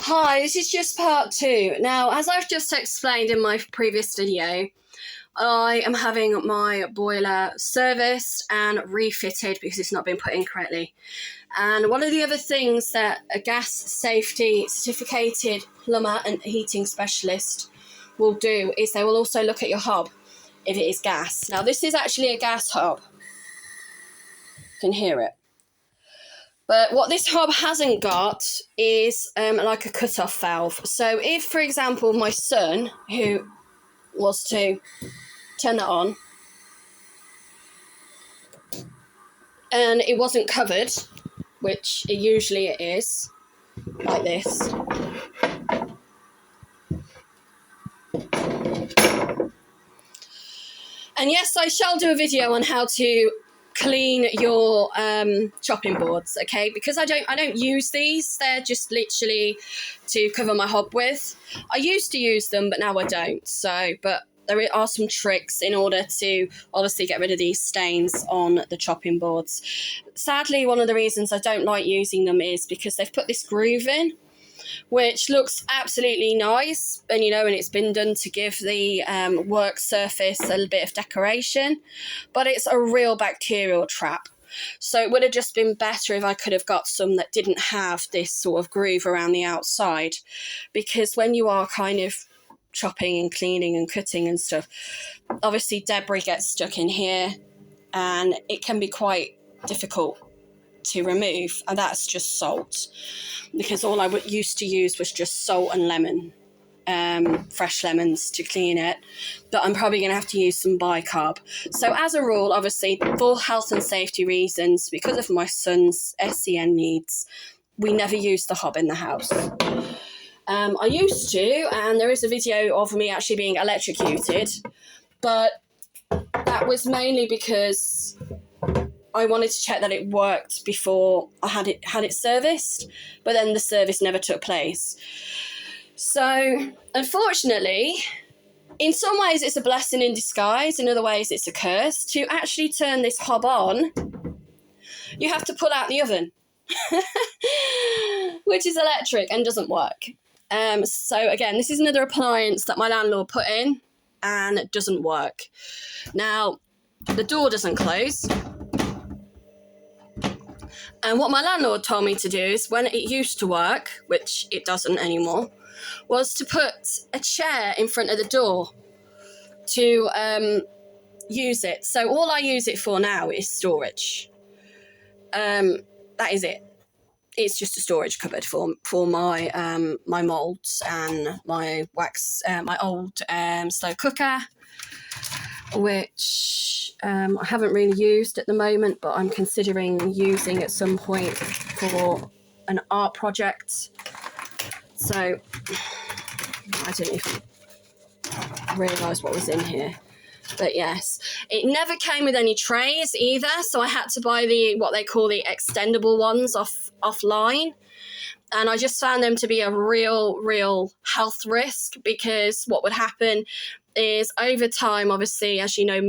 Hi, this is just part 2. Now, as I've just explained in my previous video, I am having my boiler serviced and refitted because it's not been put in correctly. And one of the other things that a gas safety certificated plumber and heating specialist will do is they will also look at your hob if it is gas. Now, this is actually a gas hob. You can hear it. But what this hob hasn't got is like a cut-off valve. So if, for example, my son, who was to turn that on, and it wasn't covered, which it usually is, like this. And yes, I shall do a video on how to clean your chopping boards, okay? Because I don't use these. They're just literally to cover my hob with. I used to use them, but now I don't. But there are some tricks in order to obviously get rid of these stains on the chopping boards. Sadly, one of the reasons I don't like using them is because they've put this groove in, which looks absolutely nice, and and it's been done to give the work surface a little bit of decoration, but it's a real bacterial trap. So it would have just been better if I could have got some that didn't have this sort of groove around the outside, because when you are kind of chopping and cleaning and cutting and stuff, obviously debris gets stuck in here and it can be quite difficult to remove, and that's just salt, because all I used to use was just salt and lemon, fresh lemons to clean it, but I'm probably going to have to use some bicarb. So as a rule, obviously for health and safety reasons, because of my son's SEN needs, we never use the hob in the house. I used to, and there is a video of me actually being electrocuted, but that was mainly because I wanted to check that it worked before I had it serviced, but then the service never took place. So, unfortunately, in some ways it's a blessing in disguise, in other ways it's a curse. To actually turn this hob on, you have to pull out the oven, which is electric and doesn't work. So again, this is another appliance that my landlord put in and it doesn't work. Now, the door doesn't close. And what my landlord told me to do is, when it used to work, which it doesn't anymore, was to put a chair in front of the door to use it. So all I use it for now is storage. That is it. It's just a storage cupboard for my my moulds and my wax, my old slow cooker, which I haven't really used at the moment, but I'm considering using at some point for an art project. So I don't know if I realised what was in here. But yes, it never came with any trays either, so I had to buy what they call the extendable ones offline. And I just found them to be a real health risk, because what would happen is, over time, obviously, as you know,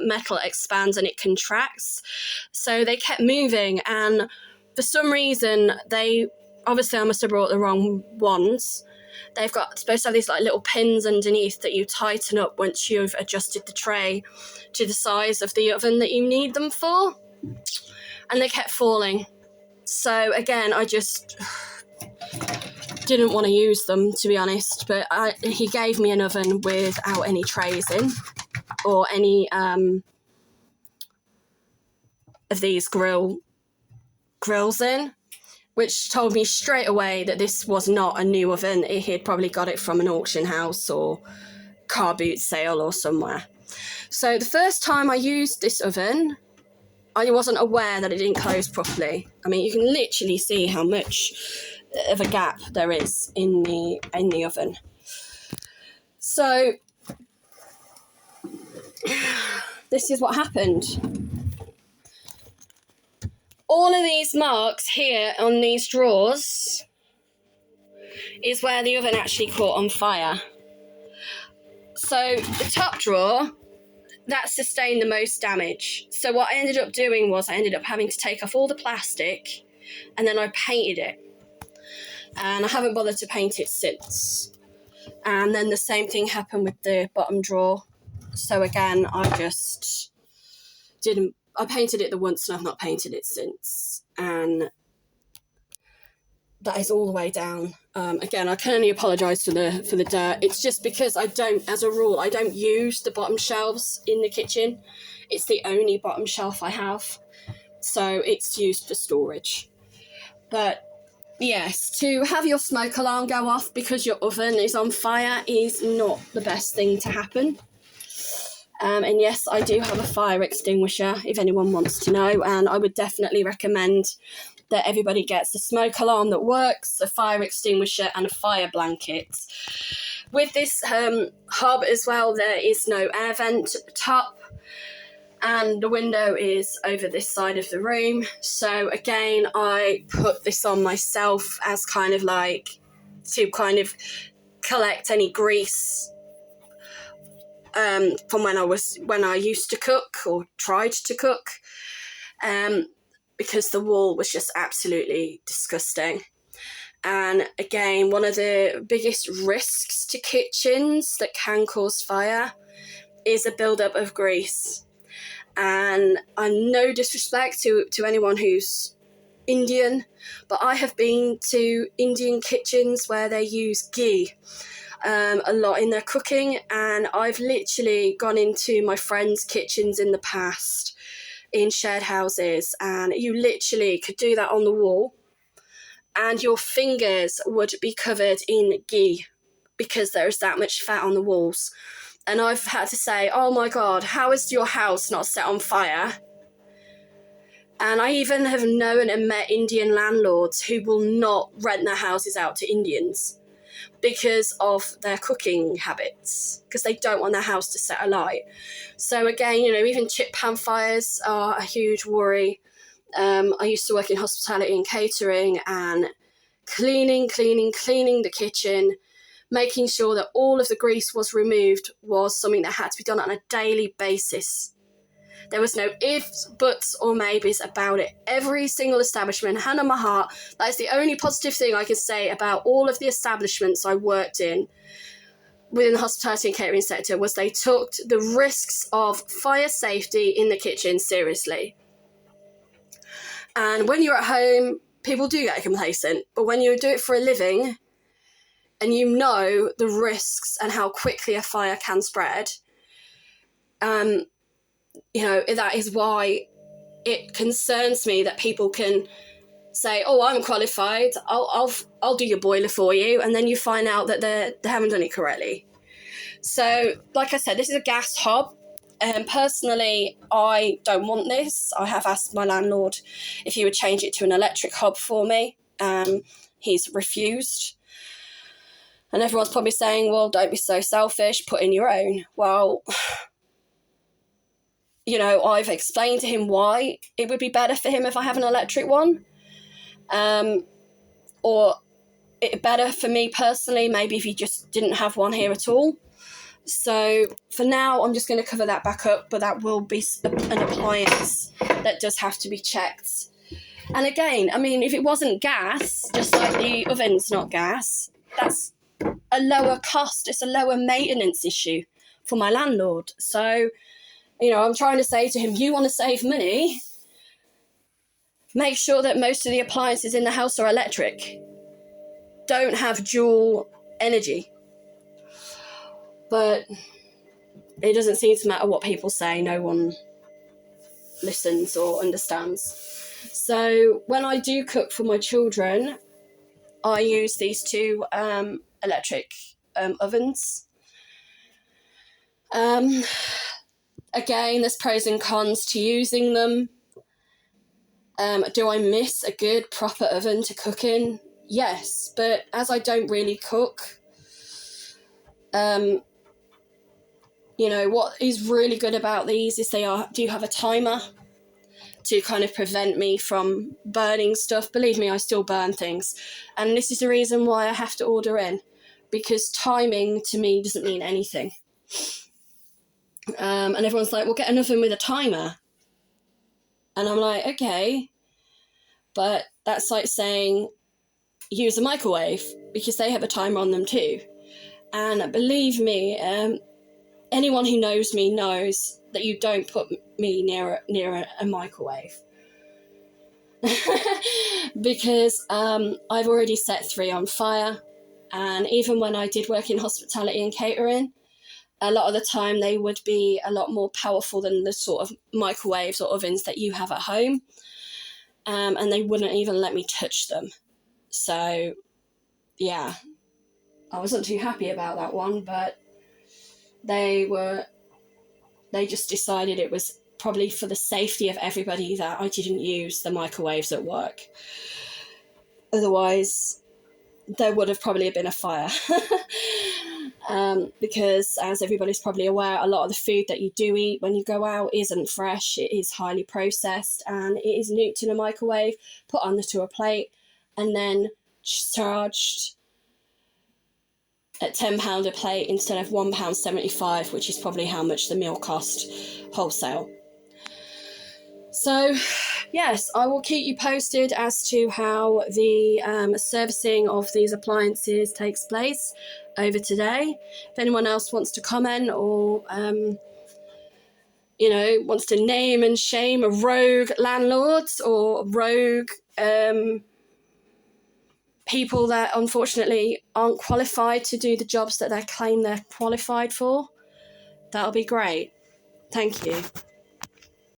metal expands and it contracts. So they kept moving, and for some reason, obviously I must have brought the wrong ones. They've supposed to have these like little pins underneath that you tighten up once you've adjusted the tray to the size of the oven that you need them for. And they kept falling. So again, I just didn't want to use them, to be honest, but he gave me an oven without any trays in, or any of these grills in, which told me straight away that this was not a new oven. He had probably got it from an auction house or car boot sale or somewhere. So the first time I used this oven, I wasn't aware that it didn't close properly. I mean, you can literally see how much of a gap there is in the oven. So this is what happened. All of these marks here on these drawers is where the oven actually caught on fire. So the top drawer, that sustained the most damage. So what I ended up doing was I ended up having to take off all the plastic, and then I painted it. and I haven't bothered to paint it since. And then the same thing happened with the bottom drawer. So again, I just didn't, I painted it the once and I've not painted it since. And that is all the way down. Again, I can only apologise for the dirt. It's just because I don't, as a rule, I don't use the bottom shelves in the kitchen. It's the only bottom shelf I have. So it's used for storage. But yes, to have your smoke alarm go off because your oven is on fire is not the best thing to happen. And yes, I do have a fire extinguisher if anyone wants to know, and I would definitely recommend that everybody gets a smoke alarm that works, a fire extinguisher and a fire blanket. With this hob as well, there is no air vent at the top, and the window is over this side of the room. So again, I put this on myself as kind of like to kind of collect any grease from when I used to cook or tried to cook, because the wall was just absolutely disgusting. And again, one of the biggest risks to kitchens that can cause fire is a buildup of grease. And I'm no disrespect to anyone who's Indian, but I have been to Indian kitchens where they use ghee a lot in their cooking, and I've literally gone into my friends' kitchens in the past in shared houses, and you literally could do that on the wall and your fingers would be covered in ghee because there's that much fat on the walls. And I've had to say, oh my God, how is your house not set on fire? And I even have known and met Indian landlords who will not rent their houses out to Indians because of their cooking habits, because they don't want their house to set alight. So again, even chip pan fires are a huge worry. I used to work in hospitality and catering, and cleaning the kitchen, making sure that all of the grease was removed was something that had to be done on a daily basis. There was no ifs, buts, or maybes about it. Every single establishment, hand on my heart, that is the only positive thing I can say about all of the establishments I worked in within the hospitality and catering sector, was they took the risks of fire safety in the kitchen seriously. And when you're at home, people do get complacent. But when you do it for a living and you know the risks and how quickly a fire can spread, that is why it concerns me that people can say, oh, I'm qualified, I'll do your boiler for you, and then you find out that they haven't done it correctly. So, like I said, this is a gas hob. Personally, I don't want this. I have asked my landlord if he would change it to an electric hob for me. He's refused. And everyone's probably saying, well, don't be so selfish, put in your own. Well, I've explained to him why it would be better for him if I have an electric one. Or it better for me personally, maybe if he just didn't have one here at all. So for now, I'm just going to cover that back up, but that will be an appliance that does have to be checked. And again, if it wasn't gas, just like the oven's not gas, that's a lower cost. It's a lower maintenance issue for my landlord. So, I'm trying to say to him, you want to save money, make sure that most of the appliances in the house are electric. Don't have dual energy. But it doesn't seem to matter what people say. No one listens or understands. So when I do cook for my children, I use these two electric ovens. Again, there's pros and cons to using them. Do I miss a good proper oven to cook in? Yes, but as I don't really cook, what is really good about these is they do have a timer to kind of prevent me from burning stuff. Believe me, I still burn things. And this is the reason why I have to order in, because timing to me doesn't mean anything. And everyone's like, well, get an oven with a timer. And I'm like, okay. But that's like saying, use a microwave because they have a timer on them too. And believe me, anyone who knows me knows that you don't put me near a microwave. Because I've already set 3 on fire. And even when I did work in hospitality and catering, a lot of the time they would be a lot more powerful than the sort of microwaves or ovens that you have at home. And they wouldn't even let me touch them. So, yeah, I wasn't too happy about that one, but they just decided it was probably for the safety of everybody that I didn't use the microwaves at work. Otherwise, there would have probably been a fire. Because, as everybody's probably aware, a lot of the food that you do eat when you go out isn't fresh. It is highly processed, and it is nuked in a microwave, put onto a plate, and then charged at £10 a plate instead of £1.75, which is probably how much the meal cost wholesale. So, yes, I will keep you posted as to how the servicing of these appliances takes place over today. If anyone else wants to comment or, wants to name and shame rogue landlords or rogue people that unfortunately aren't qualified to do the jobs that they claim they're qualified for, that'll be great. Thank you.